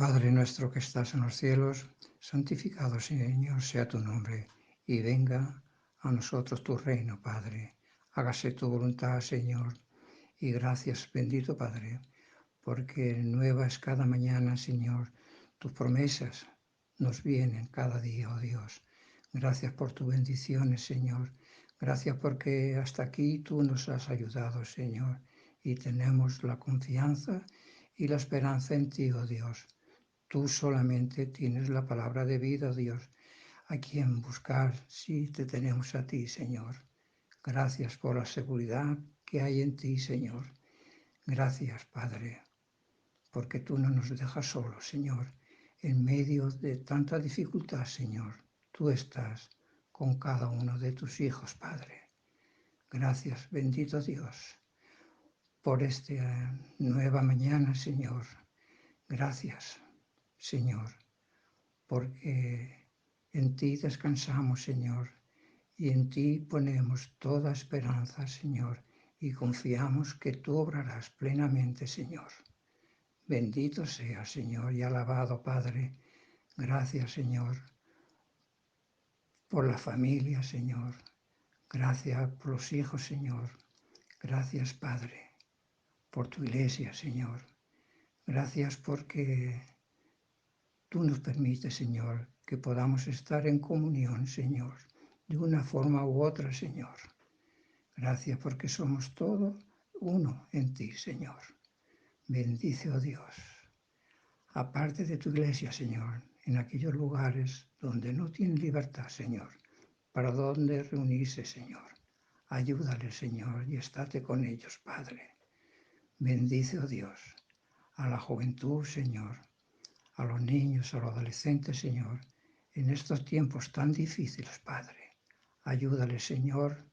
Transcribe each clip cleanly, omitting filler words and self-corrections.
Padre nuestro que estás en los cielos, santificado, Señor, sea tu nombre, y venga a nosotros tu reino, Padre. Hágase tu voluntad, Señor, y gracias, bendito Padre, porque nueva es cada mañana, Señor. Tus promesas nos vienen cada día, oh Dios. Gracias por tus bendiciones, Señor. Gracias porque hasta aquí tú nos has ayudado, Señor, y tenemos la confianza y la esperanza en ti, oh Dios. Tú solamente tienes la palabra de vida, oh Dios, a quien buscar si te tenemos a ti, Señor. Gracias por la seguridad que hay en ti, Señor. Gracias, Padre, porque tú no nos dejas solos, Señor. En medio de tanta dificultad, Señor, tú estás con cada uno de tus hijos, Padre. Gracias, bendito Dios, por esta nueva mañana, Señor. Gracias, Señor, porque en ti descansamos, Señor, y en ti ponemos toda esperanza, Señor, y confiamos que tú obrarás plenamente, Señor. Bendito sea, Señor, y alabado, Padre. Gracias, Señor, por la familia, Señor. Gracias por los hijos, Señor. Gracias, Padre, por tu iglesia, Señor. Gracias porque tú nos permites, Señor, que podamos estar en comunión, Señor, de una forma u otra, Señor. Gracias porque somos todos uno en ti, Señor. Bendice, oh Dios. Aparte de tu iglesia, Señor, en aquellos lugares donde no tienen libertad, Señor, para donde reunirse, Señor. Ayúdale, Señor, y estate con ellos, Padre. Bendice, oh Dios, a la juventud, Señor, a los niños, a los adolescentes, Señor, en estos tiempos tan difíciles, Padre. Ayúdale, Señor,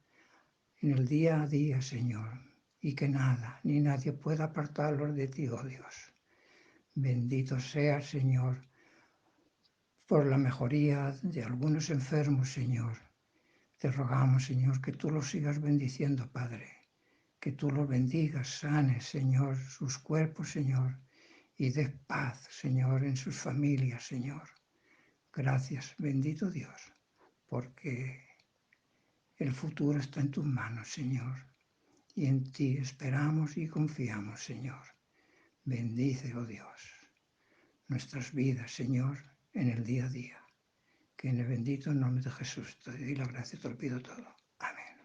en el día a día, Señor, y que nada ni nadie pueda apartarlos de ti, oh Dios. Bendito sea, Señor, por la mejoría de algunos enfermos, Señor. Te rogamos, Señor, que tú los sigas bendiciendo, Padre. Que tú los bendigas, sanes, Señor, sus cuerpos, Señor, y des paz, Señor, en sus familias, Señor. Gracias, bendito Dios, porque el futuro está en tus manos, Señor, y en ti esperamos y confiamos, Señor. Bendice, oh Dios, nuestras vidas, Señor, en el día a día. Que en el bendito nombre de Jesús te doy la gracia y te lo pido todo. Amén.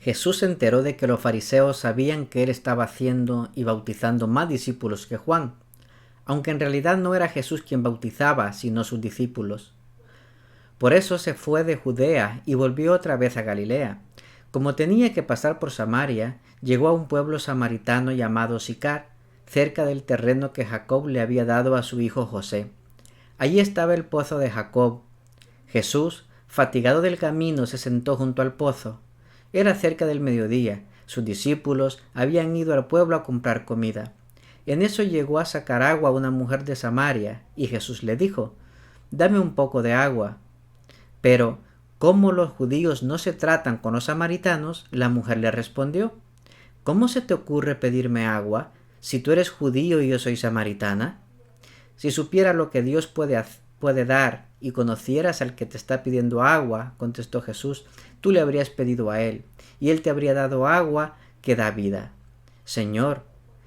Jesús se enteró de que los fariseos sabían que él estaba haciendo y bautizando más discípulos que Juan, aunque en realidad no era Jesús quien bautizaba, sino sus discípulos. Por eso se fue de Judea y volvió otra vez a Galilea, Como tenía que pasar por Samaria, llegó a un pueblo samaritano llamado Sicar, cerca del terreno que Jacob le había dado a su hijo José. Allí estaba el pozo de Jacob. Jesús, fatigado del camino, se sentó junto al pozo. Era cerca del mediodía. Sus discípulos habían ido al pueblo a comprar comida. En eso llegó a sacar agua una mujer de Samaria, y Jesús le dijo: «Dame un poco de agua». Pero, como los judíos no se tratan con los samaritanos, la mujer le respondió: «¿Cómo se te ocurre pedirme agua, si tú eres judío y yo soy samaritana? Si supieras lo que Dios puede dar y conocieras al que te está pidiendo agua», contestó Jesús, «tú le habrías pedido a él, y él te habría dado agua que da vida». «Señor,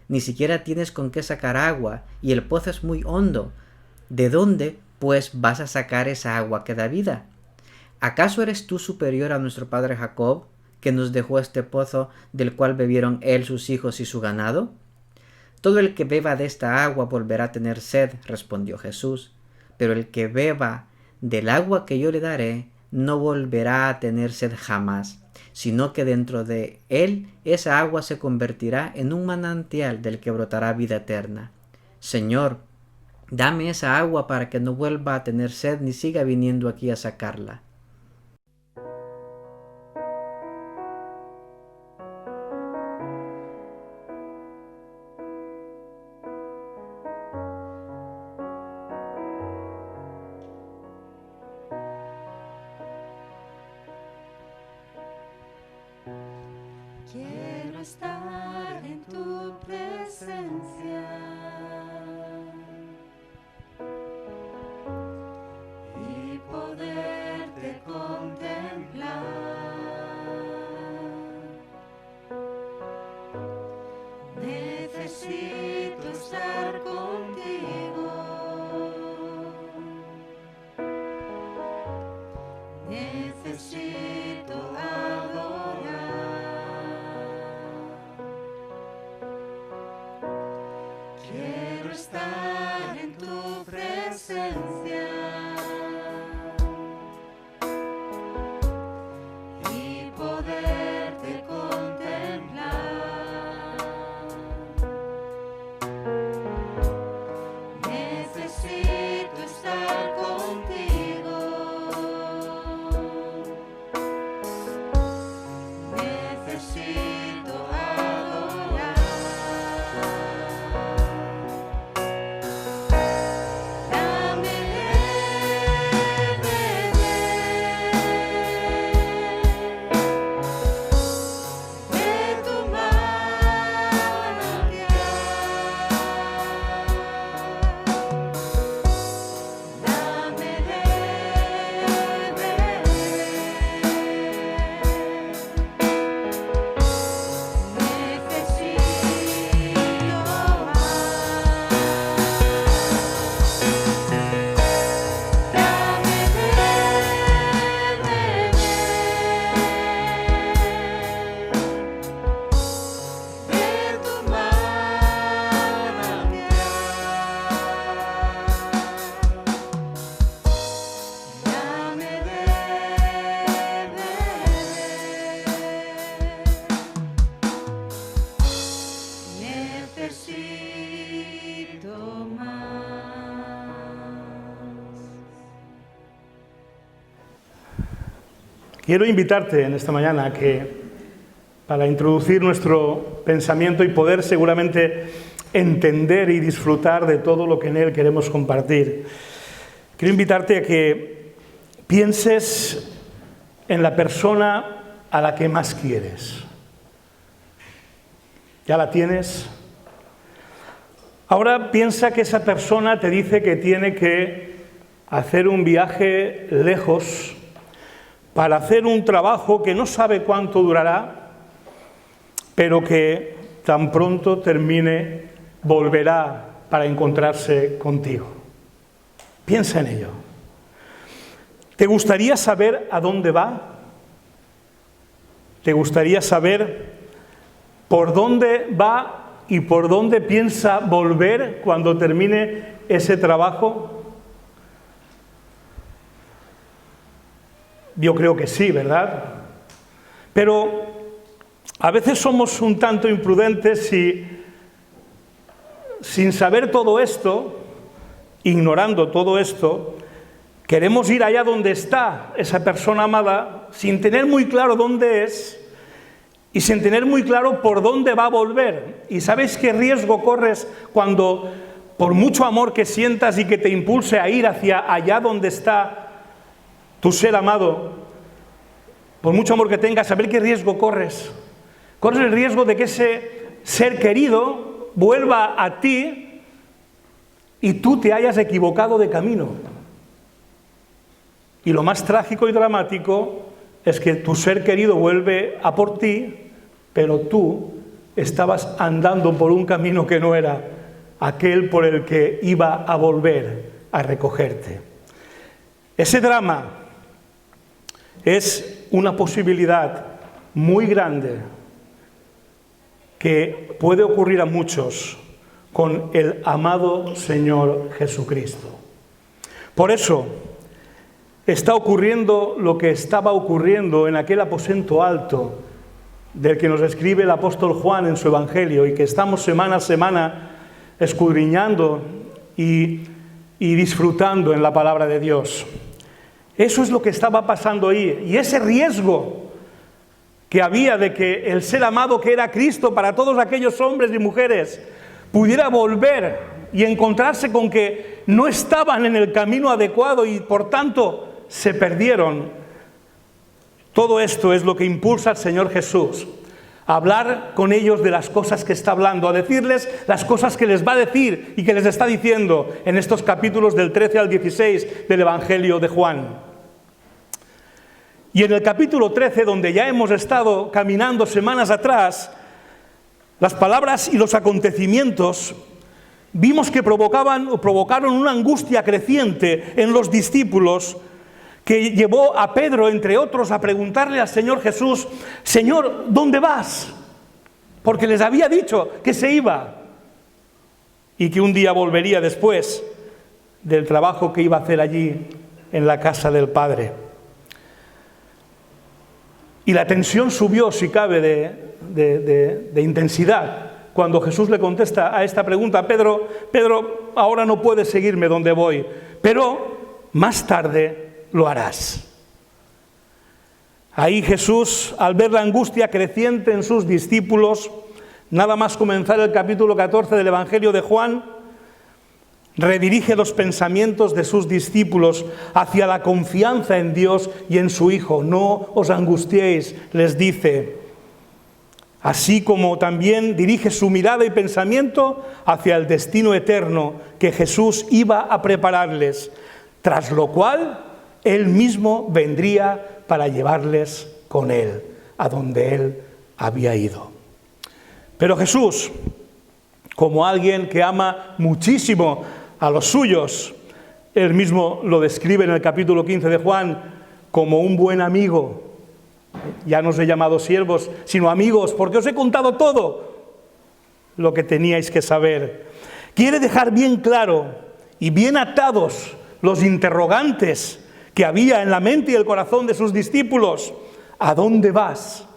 ni siquiera tienes con qué sacar agua, y el pozo es muy hondo. ¿De dónde, pues, vas a sacar esa agua que da vida? ¿Acaso eres tú superior a nuestro padre Jacob, que nos dejó este pozo del cual bebieron él, sus hijos y su ganado? Todo el que beba de esta agua volverá a tener sed», respondió Jesús, «pero el que beba del agua que yo le daré no volverá a tener sed jamás, sino que dentro de él esa agua se convertirá en un manantial del que brotará vida eterna. Señor, dame esa agua para que no vuelva a tener sed ni siga viniendo aquí a sacarla». Quiero estar en tu presencia y poderte contemplar. Necesito estar contigo. Necesito adorar. Quiero estar en tu presencia y poderte contemplar. Necesito estar contigo. Necesito adorar. Dame de beber de tu manantial. Dame de beber. Necesito más. Dame de beber de tu manantial. Dame de beber. Necesito más. Quiero invitarte en esta mañana a que, para introducir nuestro pensamiento y poder seguramente entender y disfrutar de todo lo que en él queremos compartir, quiero invitarte a que pienses en la persona a la que más quieres. ¿Ya la tienes? Ahora piensa que esa persona te dice que tiene que hacer un viaje lejos para hacer un trabajo que no sabe cuánto durará, pero que tan pronto termine volverá para encontrarse contigo. Piensa en ello. ¿Te gustaría saber a dónde va? ¿Te gustaría saber por dónde va y por dónde piensa volver cuando termine ese trabajo? Yo creo que sí, ¿verdad? Pero a veces somos un tanto imprudentes y, sin saber todo esto, ignorando todo esto, queremos ir allá donde está esa persona amada sin tener muy claro dónde es y sin tener muy claro por dónde va a volver. ¿Y sabéis qué riesgo corres cuando, por mucho amor que sientas y que te impulse a ir hacia allá donde está tu ser amado, por mucho amor que tengas, ¿sabéis qué riesgo corres? Corres el riesgo de que ese ser querido vuelva a ti y tú te hayas equivocado de camino. Y lo más trágico y dramático es que tu ser querido vuelve a por ti, pero tú estabas andando por un camino que no era aquel por el que iba a volver a recogerte. Ese drama es una posibilidad muy grande que puede ocurrir a muchos con el amado Señor Jesucristo. Por eso está ocurriendo lo que estaba ocurriendo en aquel aposento alto del que nos escribe el apóstol Juan en su Evangelio y que estamos semana a semana escudriñando y disfrutando en la palabra de Dios. Eso es lo que estaba pasando ahí. Y ese riesgo que había de que el ser amado que era Cristo para todos aquellos hombres y mujeres pudiera volver y encontrarse con que no estaban en el camino adecuado y por tanto se perdieron. Todo esto es lo que impulsa al Señor Jesús a hablar con ellos de las cosas que está hablando, a decirles las cosas que les va a decir y que les está diciendo en estos capítulos del 13 al 16 del Evangelio de Juan. Y en el capítulo 13, donde ya hemos estado caminando semanas atrás, las palabras y los acontecimientos vimos que provocaron una angustia creciente en los discípulos que llevó a Pedro, entre otros, a preguntarle al Señor Jesús: Señor, ¿dónde vas? Porque les había dicho que se iba y que un día volvería después del trabajo que iba a hacer allí en la casa del Padre. Y la tensión subió, si cabe, de intensidad cuando Jesús le contesta a esta pregunta: Pedro, ahora no puedes seguirme donde voy, pero más tarde lo harás. Ahí Jesús, al ver la angustia creciente en sus discípulos, nada más comenzar el capítulo 14 del Evangelio de Juan, redirige los pensamientos de sus discípulos hacia la confianza en Dios y en su Hijo. No os angustiéis, les dice. Así como también dirige su mirada y pensamiento hacia el destino eterno que Jesús iba a prepararles, tras lo cual Él mismo vendría para llevarles con Él, a donde Él había ido. Pero Jesús, como alguien que ama muchísimo a los suyos, Él mismo lo describe en el capítulo 15 de Juan como un buen amigo. Ya no os he llamado siervos, sino amigos, porque os he contado todo lo que teníais que saber. Quiere dejar bien claro y bien atados los interrogantes que había en la mente y el corazón de sus discípulos. ¿A dónde vas?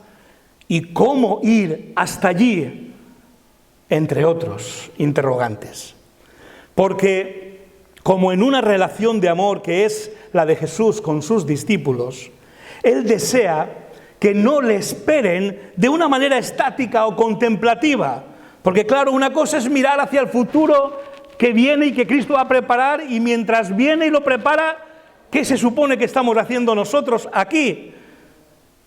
¿Y cómo ir hasta allí? Entre otros interrogantes. Porque, como en una relación de amor que es la de Jesús con sus discípulos, Él desea que no le esperen de una manera estática o contemplativa. Porque claro, una cosa es mirar hacia el futuro que viene y que Cristo va a preparar, y mientras viene y lo prepara, ¿qué se supone que estamos haciendo nosotros aquí?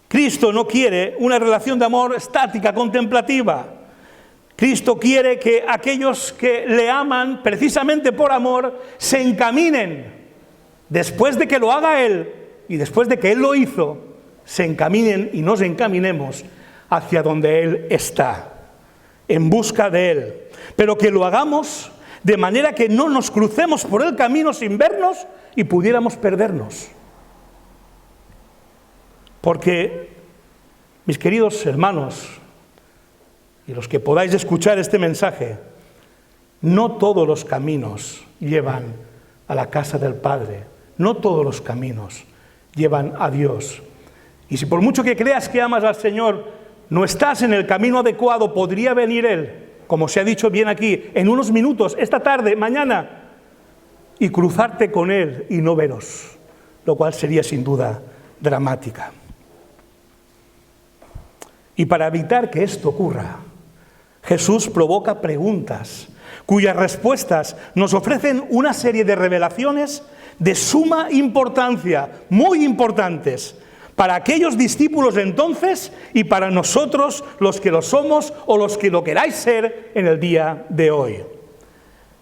Cristo no quiere una relación de amor estática, contemplativa. Cristo quiere que aquellos que le aman, precisamente por amor, se encaminen. Después de que lo haga Él y después de que Él lo hizo, se encaminen y nos encaminemos hacia donde Él está, en busca de Él. Pero que lo hagamos de manera que no nos crucemos por el camino sin vernos y pudiéramos perdernos. Porque, mis queridos hermanos, y los que podáis escuchar este mensaje, no todos los caminos llevan a la casa del Padre, no todos los caminos llevan a Dios. Y si por mucho que creas que amas al Señor, no estás en el camino adecuado, podría venir Él, como se ha dicho bien aquí, en unos minutos, esta tarde, mañana, y cruzarte con Él y no veros, lo cual sería sin duda dramática. Y para evitar que esto ocurra, Jesús provoca preguntas, cuyas respuestas nos ofrecen una serie de revelaciones de suma importancia, muy importantes, para aquellos discípulos de entonces y para nosotros, los que lo somos o los que lo queráis ser en el día de hoy.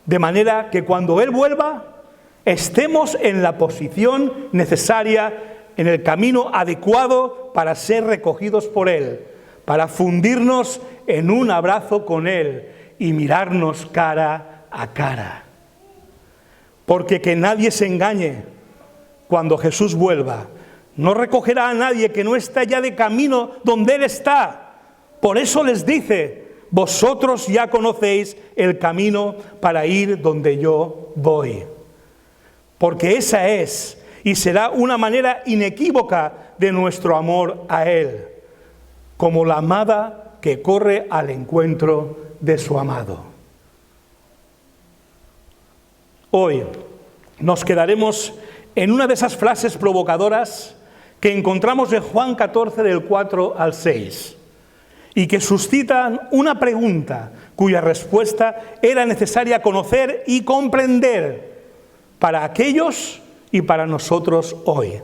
De manera que cuando Él vuelva, estemos en la posición necesaria, en el camino adecuado para ser recogidos por Él, para fundirnos en un abrazo con Él y mirarnos cara a cara. Porque que nadie se engañe, cuando Jesús vuelva, no recogerá a nadie que no está ya de camino donde Él está. Por eso les dice: vosotros ya conocéis el camino para ir donde yo voy. Porque esa es y será una manera inequívoca de nuestro amor a Él, como la amada que corre al encuentro de su amado. Hoy nos quedaremos en una de esas frases provocadoras que encontramos en Juan 14 del 4 al 6 y que suscitan una pregunta cuya respuesta era necesaria conocer y comprender para aquellos y para nosotros hoy.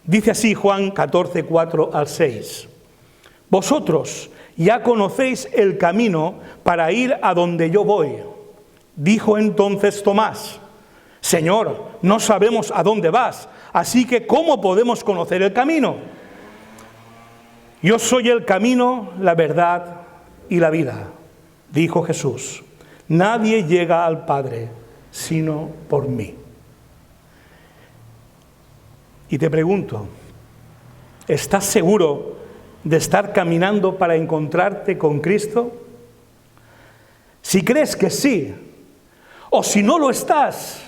Dice así Juan 14, 4 al 6. Vosotros ya conocéis el camino para ir a donde yo voy. Dijo entonces Tomás: Señor, no sabemos a dónde vas, así que ¿cómo podemos conocer el camino? Yo soy el camino, la verdad y la vida, dijo Jesús. Nadie llega al Padre sino por mí. Y te pregunto, ¿estás seguro de estar caminando para encontrarte con Cristo? Si crees que sí, o si no lo estás,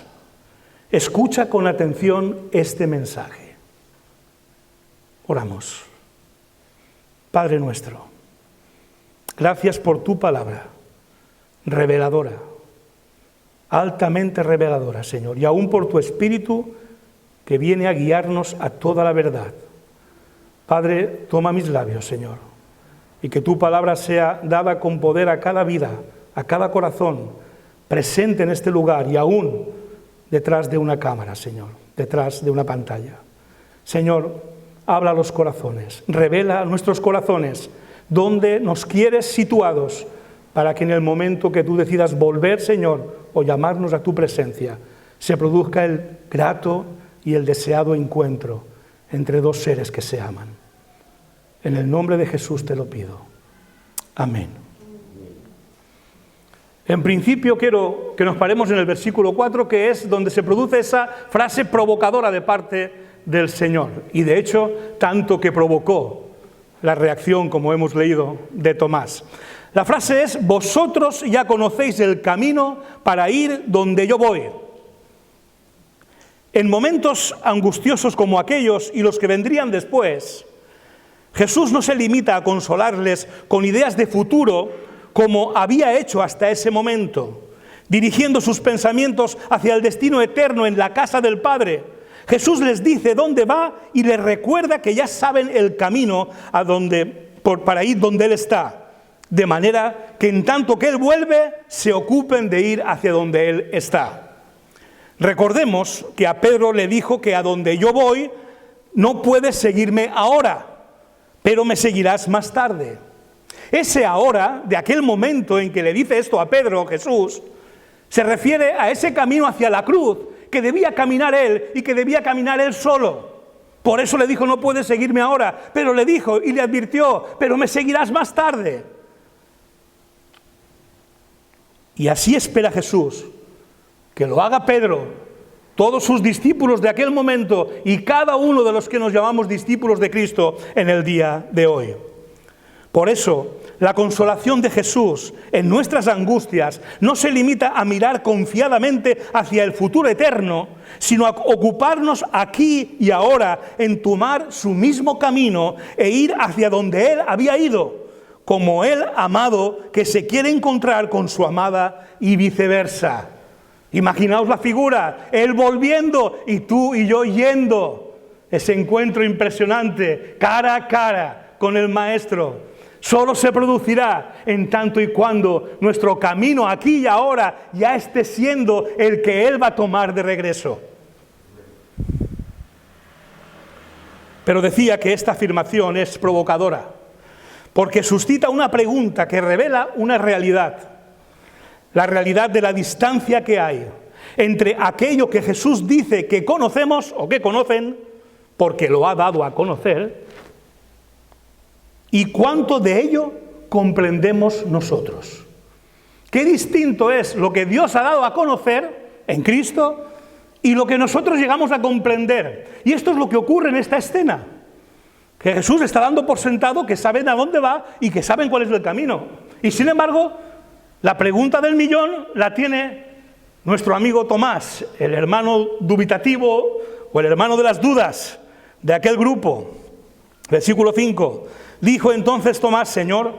escucha con atención este mensaje. Oramos. Padre nuestro, gracias por tu palabra, reveladora, altamente reveladora, Señor, y aún por tu Espíritu que viene a guiarnos a toda la verdad. Padre, toma mis labios, Señor, y que tu palabra sea dada con poder a cada vida, a cada corazón presente en este lugar y aún detrás de una cámara, Señor, detrás de una pantalla. Señor, habla a los corazones, revela a nuestros corazones dónde nos quieres situados para que en el momento que tú decidas volver, Señor, o llamarnos a tu presencia, se produzca el grato y el deseado encuentro entre dos seres que se aman. En el nombre de Jesús te lo pido. Amén. En principio quiero que nos paremos en el versículo 4, que es donde se produce esa frase provocadora de parte del Señor. Y de hecho, tanto que provocó la reacción, como hemos leído, de Tomás. La frase es: vosotros ya conocéis el camino para ir donde yo voy. En momentos angustiosos como aquellos y los que vendrían después, Jesús no se limita a consolarles con ideas de futuro como había hecho hasta ese momento, dirigiendo sus pensamientos hacia el destino eterno en la casa del Padre. Jesús les dice dónde va y les recuerda que ya saben el camino para ir donde Él está, de manera que en tanto que Él vuelve, se ocupen de ir hacia donde Él está. Recordemos que a Pedro le dijo que a donde yo voy no puedes seguirme ahora, pero me seguirás más tarde. Ese ahora, de aquel momento en que le dice esto a Pedro, Jesús, se refiere a ese camino hacia la cruz que debía caminar Él y que debía caminar Él solo. Por eso le dijo: no puedes seguirme ahora, pero le dijo y le advirtió: pero me seguirás más tarde. Y así espera Jesús que lo haga Pedro, todos sus discípulos de aquel momento y cada uno de los que nos llamamos discípulos de Cristo en el día de hoy. Por eso, la consolación de Jesús en nuestras angustias no se limita a mirar confiadamente hacia el futuro eterno, sino a ocuparnos aquí y ahora en tomar su mismo camino e ir hacia donde Él había ido, como el amado que se quiere encontrar con su amada y viceversa. Imaginaos la figura, Él volviendo y tú y yo yendo. Ese encuentro impresionante, cara a cara con el Maestro. Solo se producirá en tanto y cuando nuestro camino aquí y ahora ya esté siendo el que Él va a tomar de regreso. Pero decía que esta afirmación es provocadora, porque suscita una pregunta que revela una realidad. La realidad de la distancia que hay entre aquello que Jesús dice que conocemos o que conocen, porque lo ha dado a conocer, y cuánto de ello comprendemos nosotros. Qué distinto es lo que Dios ha dado a conocer en Cristo y lo que nosotros llegamos a comprender. Y esto es lo que ocurre en esta escena, que Jesús está dando por sentado que saben a dónde va y que saben cuál es el camino. Y sin embargo, la pregunta del millón la tiene nuestro amigo Tomás, el hermano dubitativo o el hermano de las dudas de aquel grupo. Versículo 5. Dijo entonces Tomás: Señor,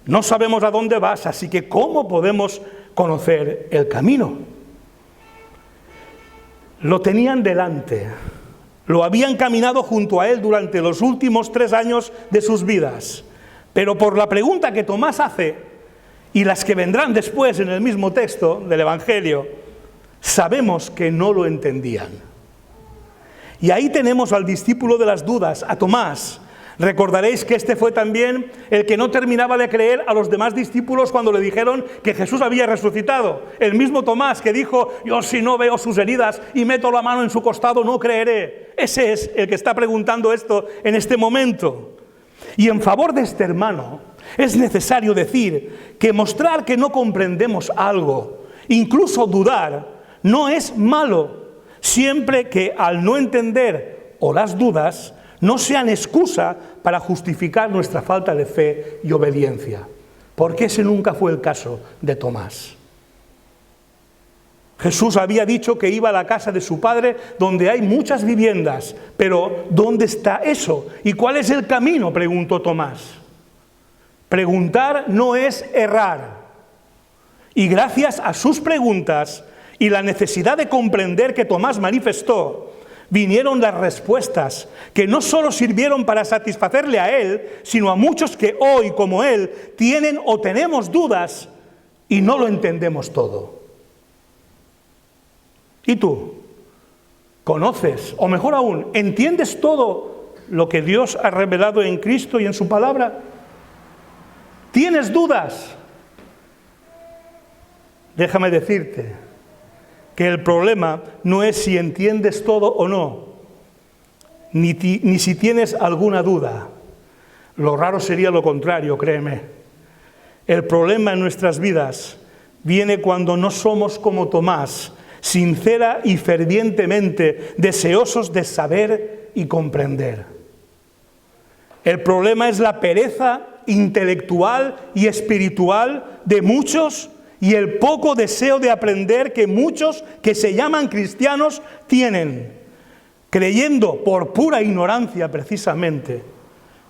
no sabemos a dónde vas, así que ¿cómo podemos conocer el camino? Lo tenían delante, lo habían caminado junto a él durante los últimos 3 años de sus vidas, pero por la pregunta que Tomás hace y las que vendrán después en el mismo texto del Evangelio, sabemos que no lo entendían. Y ahí tenemos al discípulo de las dudas, a Tomás. Recordaréis que este fue también el que no terminaba de creer a los demás discípulos cuando le dijeron que Jesús había resucitado. El mismo Tomás que dijo: yo si no veo sus heridas y meto la mano en su costado no creeré. Ese es el que está preguntando esto en este momento. Y en favor de este hermano es necesario decir que mostrar que no comprendemos algo, incluso dudar, no es malo, siempre que al no entender o las dudas no sean excusa para justificar nuestra falta de fe y obediencia, porque ese nunca fue el caso de Tomás. Jesús había dicho que iba a la casa de su padre donde hay muchas viviendas, pero ¿dónde está eso? ¿Y cuál es el camino?, preguntó Tomás. Preguntar no es errar. Y gracias a sus preguntas y la necesidad de comprender que Tomás manifestó, vinieron las respuestas que no solo sirvieron para satisfacerle a él, sino a muchos que hoy, como él, tienen o tenemos dudas y no lo entendemos todo. ¿Y tú? ¿Conoces, o mejor aún, entiendes todo lo que Dios ha revelado en Cristo y en su palabra? ¿Tienes dudas? Déjame decirte que el problema no es si entiendes todo o no, ni si tienes alguna duda. Lo raro sería lo contrario, créeme. El problema en nuestras vidas viene cuando no somos como Tomás, sincera y fervientemente deseosos de saber y comprender. El problema es la pereza intelectual y espiritual de muchos y el poco deseo de aprender que muchos que se llaman cristianos tienen, creyendo por pura ignorancia precisamente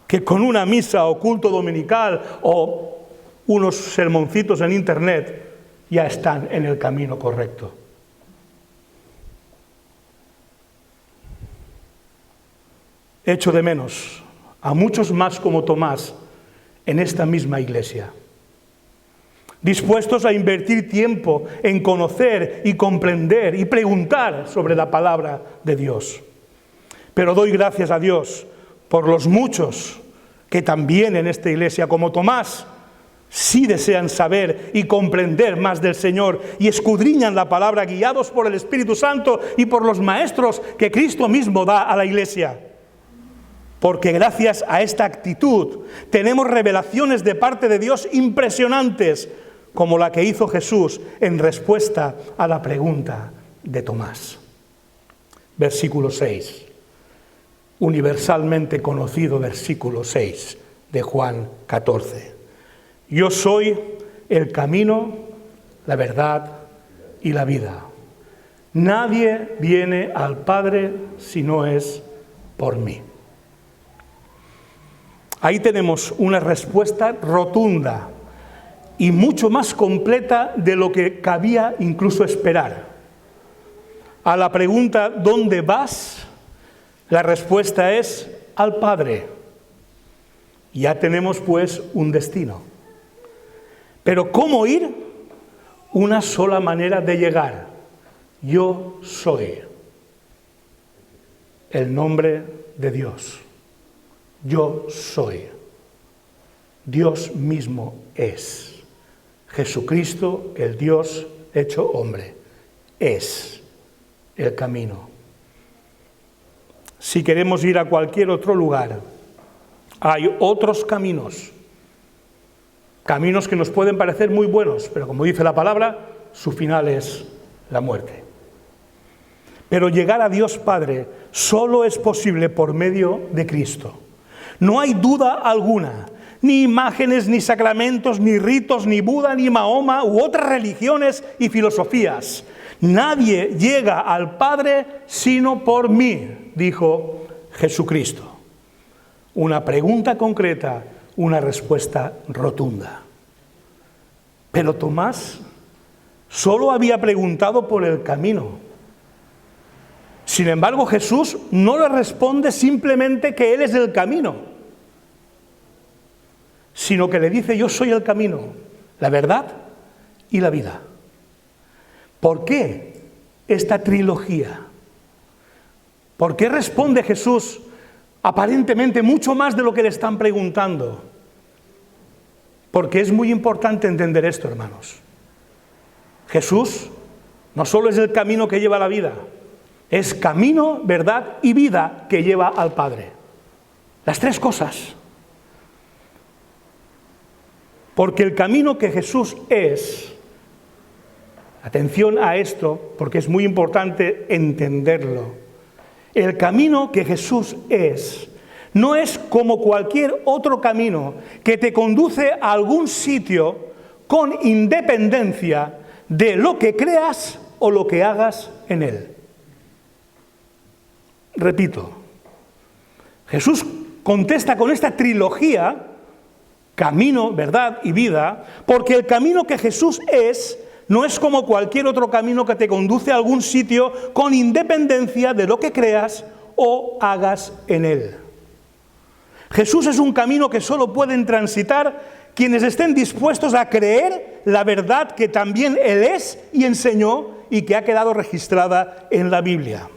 que con una misa o culto dominical o unos sermoncitos en internet ya están en el camino correcto. Echo de menos a muchos más como Tomás en esta misma iglesia, dispuestos a invertir tiempo en conocer y comprender y preguntar sobre la palabra de Dios. Pero doy gracias a Dios por los muchos que también en esta iglesia, como Tomás, sí desean saber y comprender más del Señor y escudriñan la palabra guiados por el Espíritu Santo y por los maestros que Cristo mismo da a la iglesia. Porque gracias a esta actitud tenemos revelaciones de parte de Dios impresionantes, como la que hizo Jesús en respuesta a la pregunta de Tomás. Versículo 6. Universalmente conocido versículo 6 de Juan 14. Yo soy el camino, la verdad y la vida. Nadie viene al Padre si no es por mí. Ahí tenemos una respuesta rotunda y mucho más completa de lo que cabía incluso esperar. A la pregunta ¿dónde vas?, la respuesta es al Padre. Ya tenemos pues un destino. Pero ¿cómo ir? Una sola manera de llegar. Yo soy el nombre de Dios. Yo soy. Dios mismo es. Jesucristo, el Dios hecho hombre, es el camino. Si queremos ir a cualquier otro lugar, hay otros caminos. Caminos que nos pueden parecer muy buenos, pero como dice la palabra, su final es la muerte. Pero llegar a Dios Padre solo es posible por medio de Cristo. No hay duda alguna, ni imágenes, ni sacramentos, ni ritos, ni Buda, ni Mahoma u otras religiones y filosofías. Nadie llega al Padre sino por mí, dijo Jesucristo. Una pregunta concreta, una respuesta rotunda. Pero Tomás solo había preguntado por el camino. Sin embargo, Jesús no le responde simplemente que Él es el camino, sino que le dice: yo soy el camino, la verdad y la vida. ¿Por qué esta trilogía? ¿Por qué responde Jesús aparentemente mucho más de lo que le están preguntando? Porque es muy importante entender esto, hermanos. Jesús no solo es el camino que lleva a la vida, es camino, verdad y vida que lleva al Padre. Las tres cosas. Porque el camino que Jesús es, atención a esto, porque es muy importante entenderlo. El camino que Jesús es, no es como cualquier otro camino que te conduce a algún sitio con independencia de lo que creas o lo que hagas en él. Repito, Jesús contesta con esta trilogía, camino, verdad y vida, porque el camino que Jesús es no es como cualquier otro camino que te conduce a algún sitio con independencia de lo que creas o hagas en él. Jesús es un camino que solo pueden transitar quienes estén dispuestos a creer la verdad que también Él es y enseñó y que ha quedado registrada en la Biblia.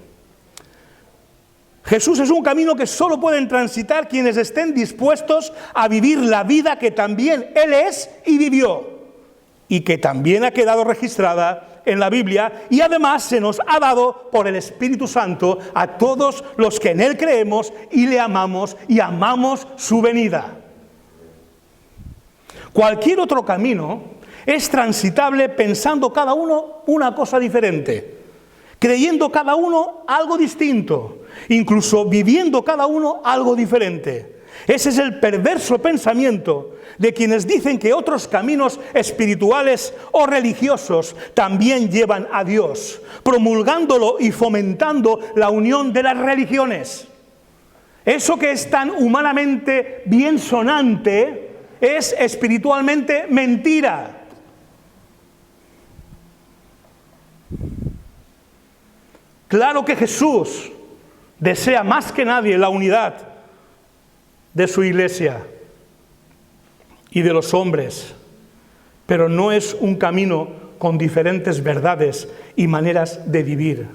Jesús es un camino que solo pueden transitar quienes estén dispuestos a vivir la vida que también Él es y vivió, y que también ha quedado registrada en la Biblia, y además se nos ha dado por el Espíritu Santo a todos los que en Él creemos y le amamos y amamos su venida. Cualquier otro camino es transitable pensando cada uno una cosa diferente, creyendo cada uno algo distinto, incluso viviendo cada uno algo diferente. Ese es el perverso pensamiento de quienes dicen que otros caminos espirituales o religiosos también llevan a Dios, promulgándolo y fomentando la unión de las religiones. Eso que es tan humanamente bien sonante es espiritualmente mentira. Claro que Jesús desea más que nadie la unidad de su iglesia y de los hombres, pero no es un camino con diferentes verdades y maneras de vivir,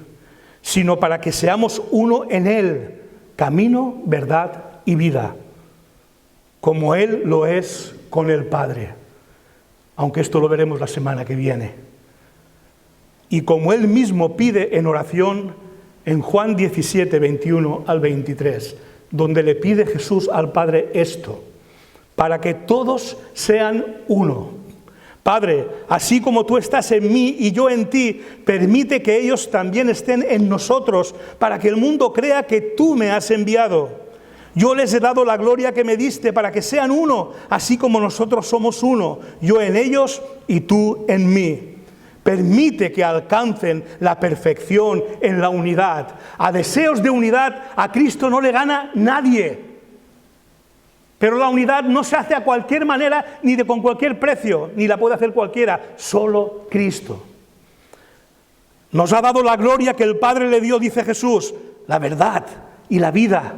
sino para que seamos uno en Él, camino, verdad y vida, como Él lo es con el Padre, aunque esto lo veremos la semana que viene. Y como Él mismo pide en oración en Juan 17, 21 al 23, donde le pide Jesús al Padre esto: para que todos sean uno. Padre, así como tú estás en mí y yo en ti, permite que ellos también estén en nosotros, para que el mundo crea que tú me has enviado. Yo les he dado la gloria que me diste para que sean uno, así como nosotros somos uno, yo en ellos y tú en mí. Permite que alcancen la perfección en la unidad. A deseos de unidad a Cristo no le gana nadie. Pero la unidad no se hace a cualquier manera ni con cualquier precio, ni la puede hacer cualquiera, solo Cristo. Nos ha dado la gloria que el Padre le dio, dice Jesús, la verdad y la vida,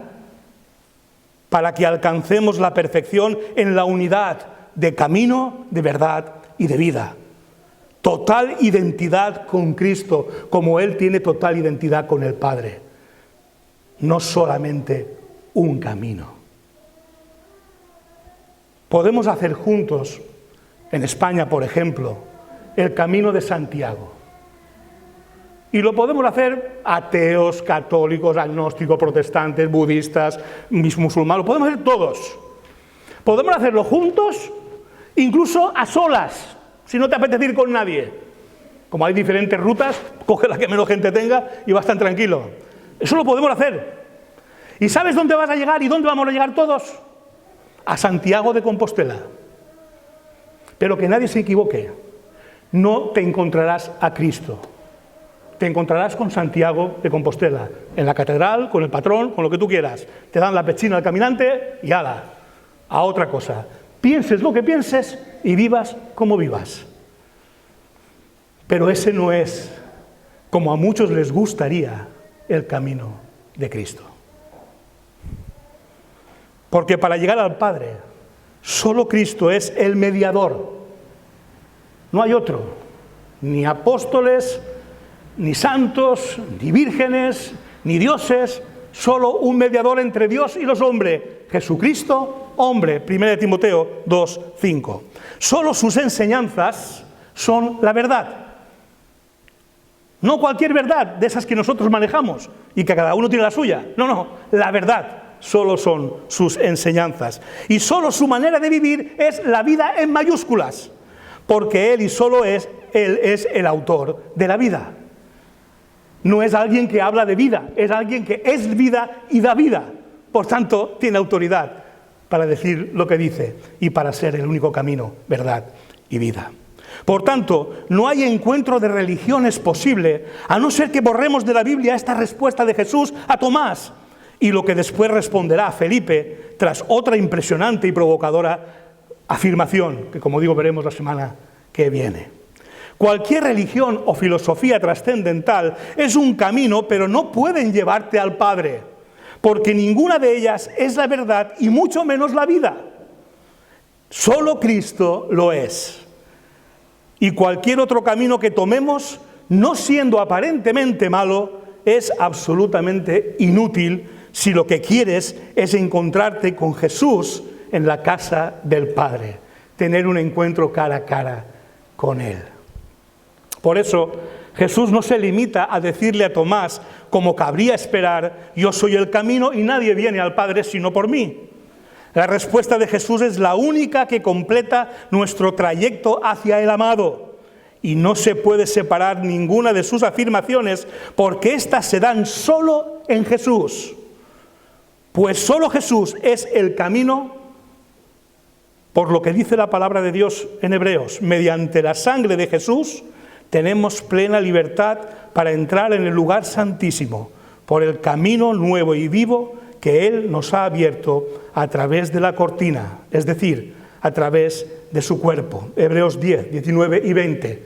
para que alcancemos la perfección en la unidad de camino, de verdad y de vida. Total identidad con Cristo, como Él tiene total identidad con el Padre. No solamente un camino. Podemos hacer juntos, en España, por ejemplo, el Camino de Santiago. Y lo podemos hacer ateos, católicos, agnósticos, protestantes, budistas, musulmanes, lo podemos hacer todos. Podemos hacerlo juntos, incluso a solas. Si no te apetece ir con nadie, como hay diferentes rutas, coge la que menos gente tenga y vas tan tranquilo. Eso lo podemos hacer. ¿Y sabes dónde vas a llegar y dónde vamos a llegar todos? A Santiago de Compostela. Pero que nadie se equivoque. No te encontrarás a Cristo. Te encontrarás con Santiago de Compostela. En la catedral, con el patrón, con lo que tú quieras. Te dan la pechina al caminante y ala, a otra cosa. Pienses lo que pienses y vivas como vivas. Pero ese no es, como a muchos les gustaría, el camino de Cristo. Porque para llegar al Padre, solo Cristo es el mediador. No hay otro. Ni apóstoles, ni santos, ni vírgenes, ni dioses. Solo un mediador entre Dios y los hombres. Jesucristo, hombre. 1 Timoteo 2:5. Solo sus enseñanzas son la verdad. No cualquier verdad de esas que nosotros manejamos y que cada uno tiene la suya. No, la verdad solo son sus enseñanzas. Y solo su manera de vivir es la vida en mayúsculas, porque Él y solo Él es el autor de la vida. No es alguien que habla de vida, es alguien que es vida y da vida. Por tanto, tiene autoridad para decir lo que dice y para ser el único camino, verdad y vida. Por tanto, no hay encuentro de religiones posible, a no ser que borremos de la Biblia esta respuesta de Jesús a Tomás y lo que después responderá a Felipe tras otra impresionante y provocadora afirmación, que como digo veremos la semana que viene. Cualquier religión o filosofía trascendental es un camino, pero no pueden llevarte al Padre, porque ninguna de ellas es la verdad y mucho menos la vida. Solo Cristo lo es. Y cualquier otro camino que tomemos, no siendo aparentemente malo, es absolutamente inútil si lo que quieres es encontrarte con Jesús en la casa del Padre, tener un encuentro cara a cara con Él. Por eso, Jesús no se limita a decirle a Tomás, como cabría esperar, yo soy el camino y nadie viene al Padre sino por mí. La respuesta de Jesús es la única que completa nuestro trayecto hacia el amado. Y no se puede separar ninguna de sus afirmaciones porque éstas se dan solo en Jesús. Pues solo Jesús es el camino, por lo que dice la palabra de Dios en Hebreos. Mediante la sangre de Jesús tenemos plena libertad para entrar en el lugar santísimo, por el camino nuevo y vivo que Él nos ha abierto a través de la cortina, es decir, a través de su cuerpo. Hebreos 10, 19 y 20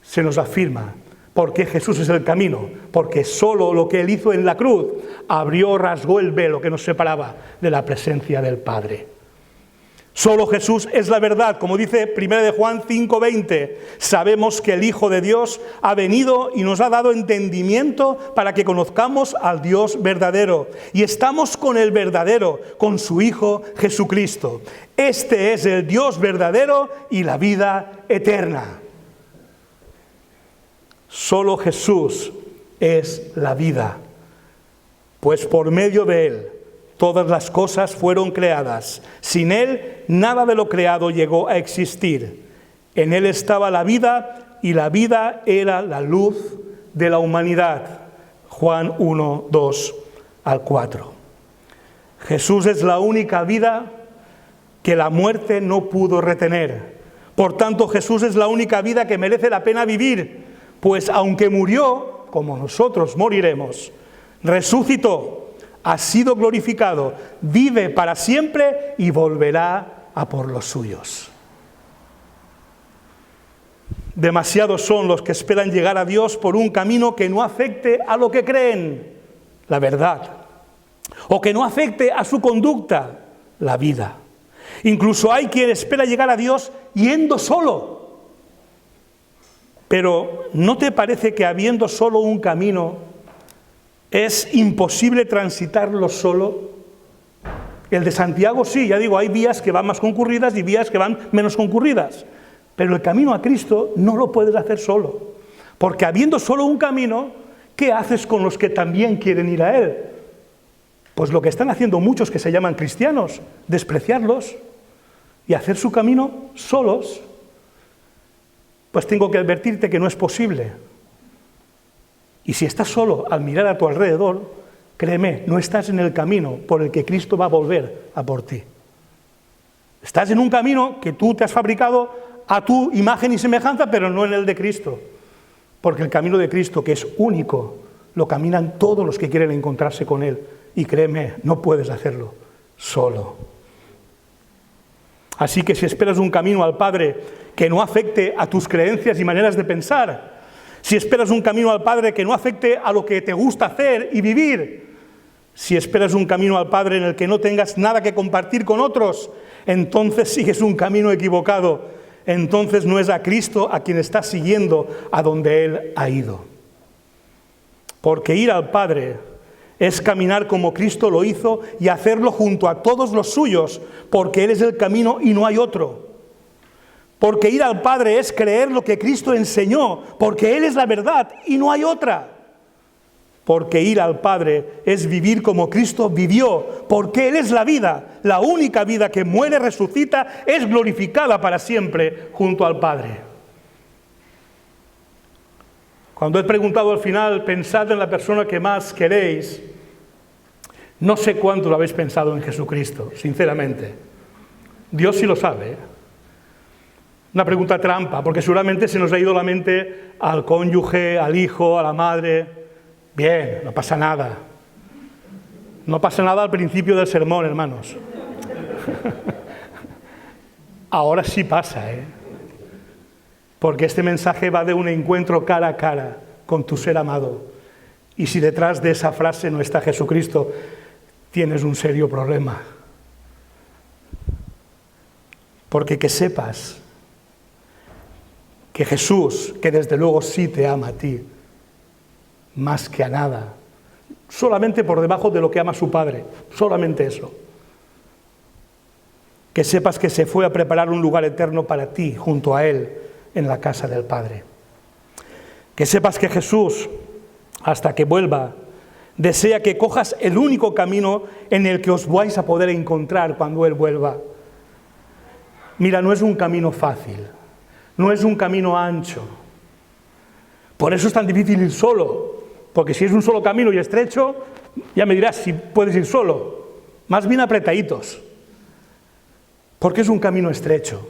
se nos afirma por qué Jesús es el camino, porque solo lo que Él hizo en la cruz abrió, rasgó el velo que nos separaba de la presencia del Padre. Solo Jesús es la verdad, como dice 1 de Juan 5:20. Sabemos que el Hijo de Dios ha venido y nos ha dado entendimiento para que conozcamos al Dios verdadero. Y estamos con el verdadero, con su Hijo Jesucristo. Este es el Dios verdadero y la vida eterna. Solo Jesús es la vida, pues por medio de Él todas las cosas fueron creadas. Sin Él, nada de lo creado llegó a existir. En Él estaba la vida y la vida era la luz de la humanidad. Juan 1, 2 al 4. Jesús es la única vida que la muerte no pudo retener. Por tanto, Jesús es la única vida que merece la pena vivir, pues aunque murió, como nosotros moriremos, resucitó, ha sido glorificado, vive para siempre y volverá a por los suyos. Demasiados son los que esperan llegar a Dios por un camino que no afecte a lo que creen, la verdad, o que no afecte a su conducta, la vida. Incluso hay quien espera llegar a Dios yendo solo. Pero ¿no te parece que habiendo solo un camino es imposible transitarlo solo? El de Santiago sí, ya digo, hay vías que van más concurridas y vías que van menos concurridas. Pero el camino a Cristo no lo puedes hacer solo. Porque habiendo solo un camino, ¿qué haces con los que también quieren ir a Él? Pues lo que están haciendo muchos que se llaman cristianos, despreciarlos y hacer su camino solos. Pues tengo que advertirte que no es posible. Y si estás solo al mirar a tu alrededor, créeme, no estás en el camino por el que Cristo va a volver a por ti. Estás en un camino que tú te has fabricado a tu imagen y semejanza, pero no en el de Cristo. Porque el camino de Cristo, que es único, lo caminan todos los que quieren encontrarse con Él. Y créeme, no puedes hacerlo solo. Así que si esperas un camino al Padre que no afecte a tus creencias y maneras de pensar, si esperas un camino al Padre que no afecte a lo que te gusta hacer y vivir, si esperas un camino al Padre en el que no tengas nada que compartir con otros, entonces sigues un camino equivocado. Entonces no es a Cristo a quien estás siguiendo a donde Él ha ido. Porque ir al Padre es caminar como Cristo lo hizo y hacerlo junto a todos los suyos, porque Él es el camino y no hay otro. Porque ir al Padre es creer lo que Cristo enseñó, porque Él es la verdad y no hay otra. Porque ir al Padre es vivir como Cristo vivió, porque Él es la vida, la única vida que muere, resucita, es glorificada para siempre junto al Padre. Cuando he preguntado al final, pensad en la persona que más queréis, no sé cuánto lo habéis pensado en Jesucristo, sinceramente. Dios sí lo sabe, ¿eh? Una pregunta trampa, porque seguramente se nos ha ido la mente al cónyuge, al hijo, a la madre. Bien, no pasa nada. No pasa nada al principio del sermón, hermanos. Ahora sí pasa, ¿eh? Porque este mensaje va de un encuentro cara a cara con tu ser amado. Y si detrás de esa frase no está Jesucristo, tienes un serio problema. Porque que sepas que Jesús, que desde luego sí te ama a ti, más que a nada, solamente por debajo de lo que ama su Padre, solamente eso. Que sepas que se fue a preparar un lugar eterno para ti, junto a Él, en la casa del Padre. Que sepas que Jesús, hasta que vuelva, desea que cojas el único camino en el que os vais a poder encontrar cuando Él vuelva. Mira, no es un camino fácil, no es un camino ancho. Por eso es tan difícil ir solo. Porque si es un solo camino y estrecho, ya me dirás si puedes ir solo. Más bien apretaditos. Porque es un camino estrecho.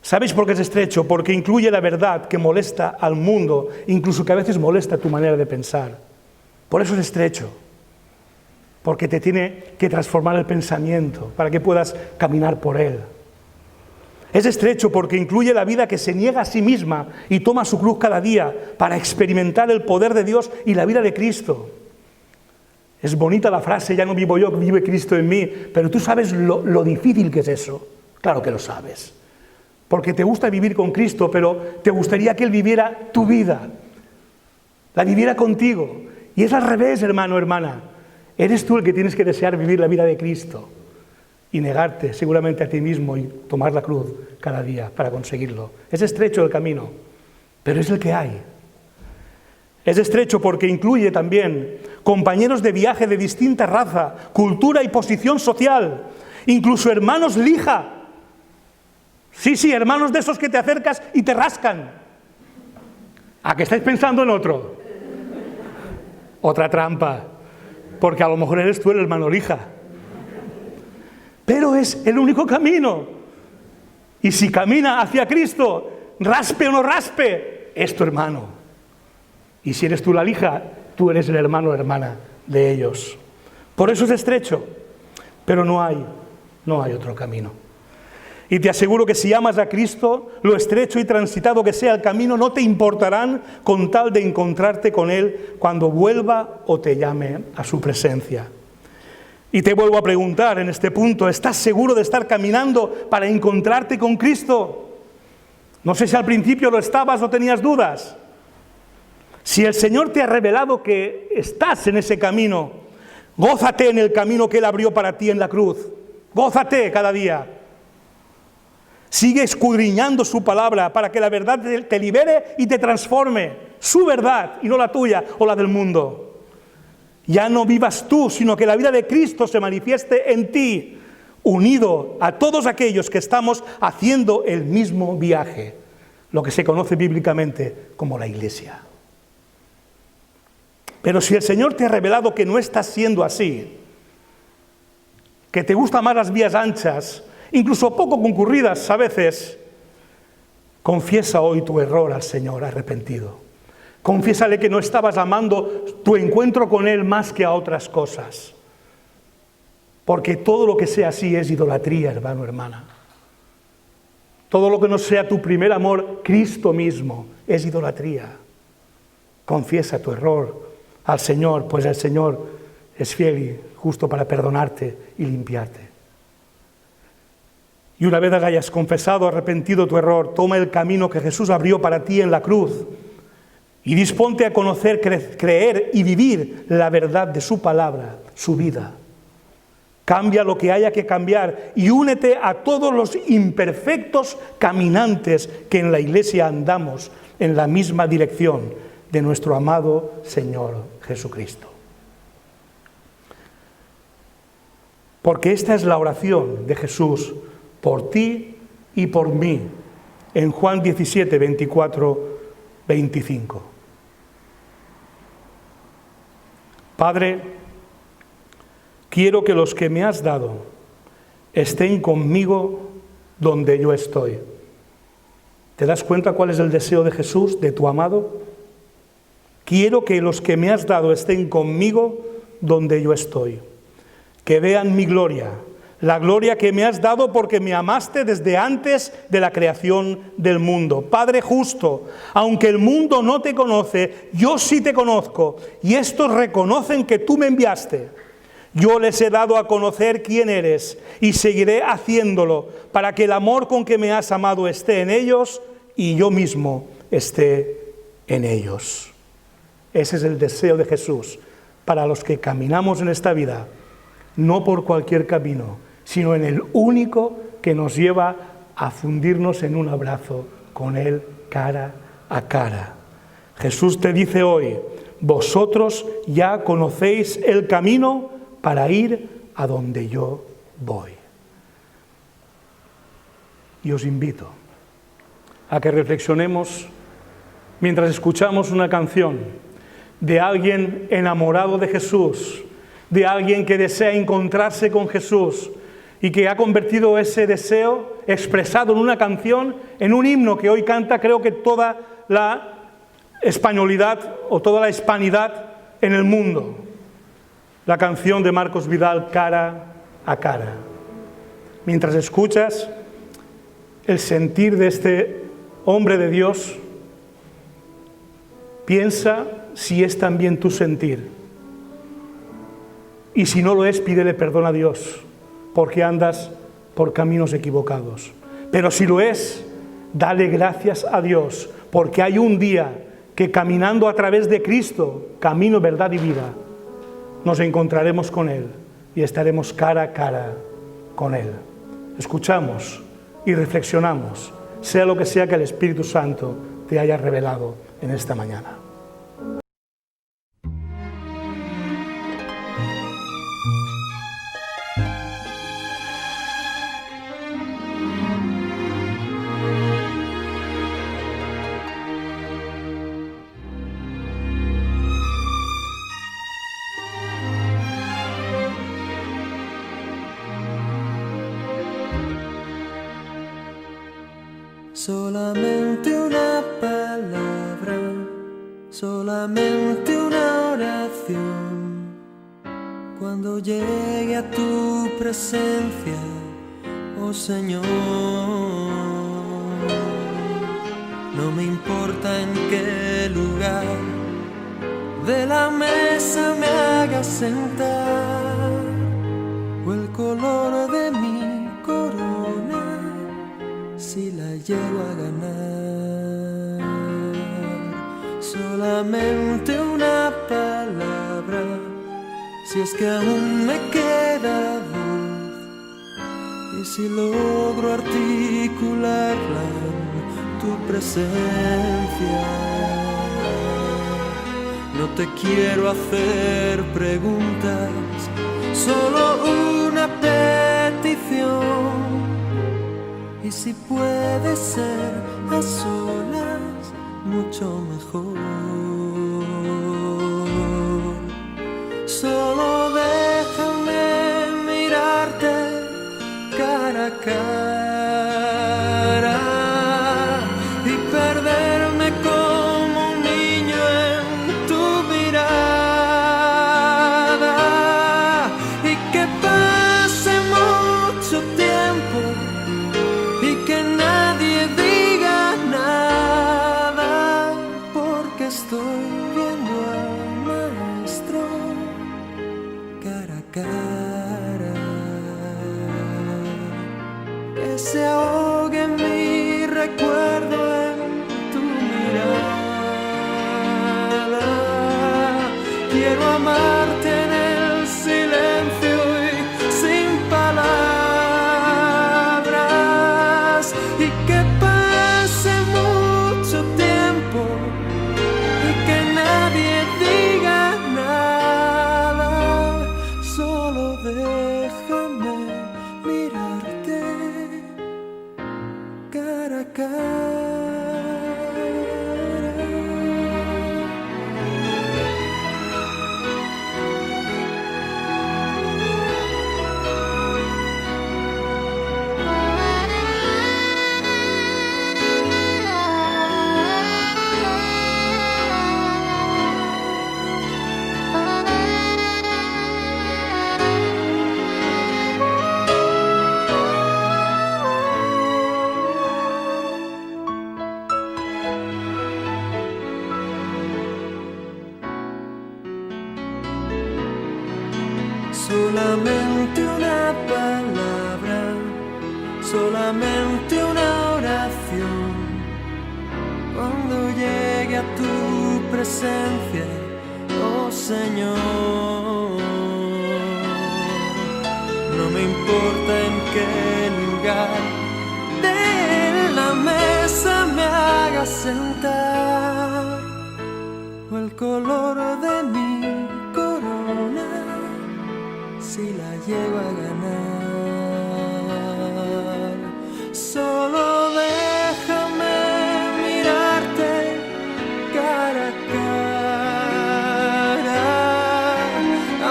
¿Sabéis por qué es estrecho? Porque incluye la verdad que molesta al mundo, incluso que a veces molesta tu manera de pensar. Por eso es estrecho. Porque te tiene que transformar el pensamiento para que puedas caminar por él. Es estrecho porque incluye la vida que se niega a sí misma y toma su cruz cada día para experimentar el poder de Dios y la vida de Cristo. Es bonita la frase, ya no vivo yo, vive Cristo en mí, pero tú sabes lo difícil que es eso. Claro que lo sabes. Porque te gusta vivir con Cristo, pero te gustaría que Él viviera tu vida, la viviera contigo. Y es al revés, hermano, hermana. Eres tú el que tienes que desear vivir la vida de Cristo. Y negarte seguramente a ti mismo y tomar la cruz cada día para conseguirlo. Es estrecho el camino, pero es el que hay. Es estrecho porque incluye también compañeros de viaje de distinta raza, cultura y posición social, incluso hermanos lija. Sí, hermanos de esos que te acercas y te rascan. ¿A qué estáis pensando en otro? Otra trampa, porque a lo mejor eres tú el hermano lija. pero es el único camino. Y si camina hacia Cristo, raspe o no raspe, es tu hermano. Y si eres tú la lija, tú eres el hermano o hermana de ellos. Por eso es estrecho, pero no hay otro camino. Y te aseguro que si amas a Cristo, lo estrecho y transitado que sea el camino no te importarán con tal de encontrarte con Él cuando vuelva o te llame a su presencia. Y te vuelvo a preguntar en este punto, ¿estás seguro de estar caminando para encontrarte con Cristo? No sé si al principio lo estabas o tenías dudas. Si el Señor te ha revelado que estás en ese camino, gózate en el camino que Él abrió para ti en la cruz. Gózate cada día. Sigue escudriñando su palabra para que la verdad te libere y te transforme. Su verdad y no la tuya o la del mundo. Ya no vivas tú, sino que la vida de Cristo se manifieste en ti, unido a todos aquellos que estamos haciendo el mismo viaje, lo que se conoce bíblicamente como la Iglesia. Pero si el Señor te ha revelado que no estás siendo así, que te gustan más las vías anchas, incluso poco concurridas a veces, confiesa hoy tu error al Señor arrepentido. Confiésale que no estabas amando tu encuentro con Él más que a otras cosas. Porque todo lo que sea así es idolatría, hermano, hermana. Todo lo que no sea tu primer amor, Cristo mismo, es idolatría. Confiesa tu error al Señor, pues el Señor es fiel y justo para perdonarte y limpiarte. Y una vez hayas confesado, arrepentido tu error, toma el camino que Jesús abrió para ti en la cruz y disponte a conocer, creer y vivir la verdad de su palabra, su vida. Cambia lo que haya que cambiar y únete a todos los imperfectos caminantes que en la Iglesia andamos en la misma dirección de nuestro amado Señor Jesucristo. Porque esta es la oración de Jesús por ti y por mí, en Juan 17, 24, 25. Padre, quiero que los que me has dado estén conmigo donde yo estoy. ¿Te das cuenta cuál es el deseo de Jesús, de tu amado? Quiero que los que me has dado estén conmigo donde yo estoy. Que vean mi gloria, la gloria que me has dado porque me amaste desde antes de la creación del mundo. Padre justo, aunque el mundo no te conoce, yo sí te conozco, y estos reconocen que tú me enviaste. Yo les he dado a conocer quién eres, y seguiré haciéndolo, para que el amor con que me has amado esté en ellos, y yo mismo esté en ellos. Ese es el deseo de Jesús para los que caminamos en esta vida, no por cualquier camino, sino en el único que nos lleva a fundirnos en un abrazo con Él cara a cara. Jesús te dice hoy, vosotros ya conocéis el camino para ir a donde yo voy. Y os invito a que reflexionemos mientras escuchamos una canción de alguien enamorado de Jesús, de alguien que desea encontrarse con Jesús y que ha convertido ese deseo expresado en una canción, en un himno que hoy canta, creo que toda la españolidad o toda la hispanidad en el mundo. La canción de Marcos Vidal, Cara a Cara. Mientras escuchas el sentir de este hombre de Dios, piensa si es también tu sentir. Y si no lo es, pídele perdón a Dios, porque andas por caminos equivocados. Pero si lo es, dale gracias a Dios, porque hay un día que caminando a través de Cristo, camino, verdad y vida, nos encontraremos con Él y estaremos cara a cara con Él. Escuchamos y reflexionamos, sea lo que sea que el Espíritu Santo te haya revelado en esta mañana. Solamente una palabra, solamente una oración. Cuando llegue a tu presencia, oh Señor, no me importa en qué lugar de la mesa me hagas sentar, o el color de mi corona, si la llego a ganar. Solamente una palabra, si es que aún me queda voz, y si logro articularla en tu presencia. No te quiero hacer preguntas, solo una petición. Y si puede ser a solas, mucho mejor. Solo déjame mirarte cara a cara y perderme como un niño en tu mirada, y que pase mucho tiempo y que nadie diga nada, porque estoy viendo al Maestro cara a cara. Que se ahogue mi recuerdo en tu mirada. Quiero amarte en el silencio y sin palabras, y que pase mucho tiempo y que nadie diga nada. Solo déjame mirarte cara a cara. Solamente una palabra, solamente una oración. Cuando llegue a tu presencia, oh Señor, no me importa en qué lugar de la mesa me hagas sentar, o el color de mi corona, si la llego a ganar. Solo déjame mirarte cara a cara,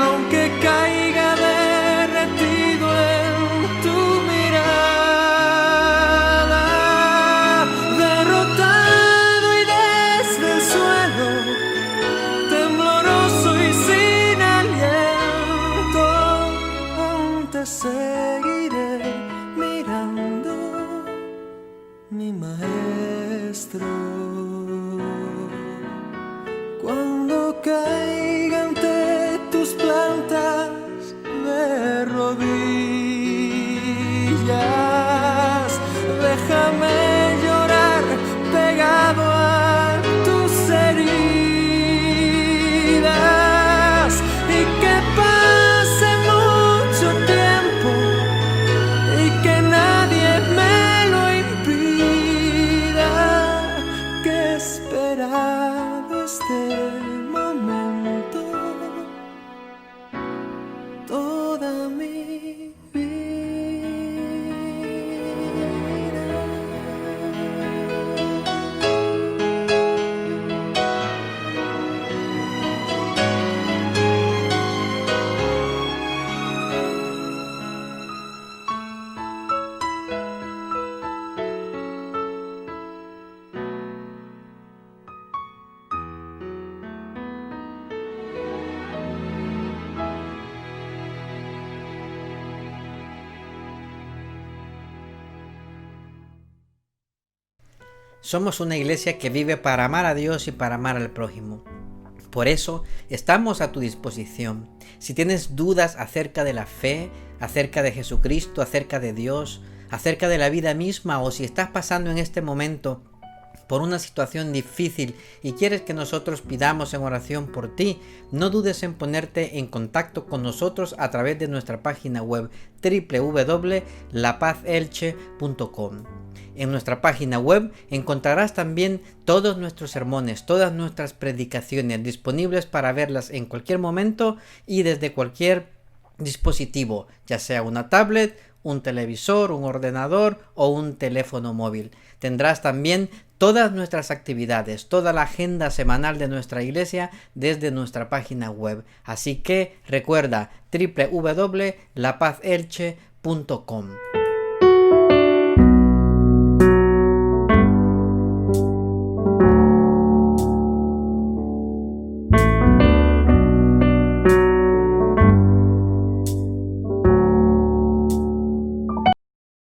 aunque caiga derretido en tu mirada, derrotado y desde el suelo, tembloroso y sin aliento, te seguiré mirando, mi Maestro. Cuando caiga ante tus plantas de rodillas, déjame llorar pegado a tus heridas, y que pase mucho tiempo y que nadie me lo impida, que he esperado este momento toda mi vida. Somos una iglesia que vive para amar a Dios y para amar al prójimo. Por eso estamos a tu disposición. Si tienes dudas acerca de la fe, acerca de Jesucristo, acerca de Dios, acerca de la vida misma, o si estás pasando en este momento por una situación difícil y quieres que nosotros pidamos en oración por ti, no dudes en ponerte en contacto con nosotros a través de nuestra página web www.lapazelche.com. En nuestra página web encontrarás también todos nuestros sermones, todas nuestras predicaciones disponibles para verlas en cualquier momento y desde cualquier dispositivo, ya sea una tablet, un televisor, un ordenador o un teléfono móvil. Tendrás también todas nuestras actividades, toda la agenda semanal de nuestra iglesia desde nuestra página web. Así que recuerda www.lapazelche.com.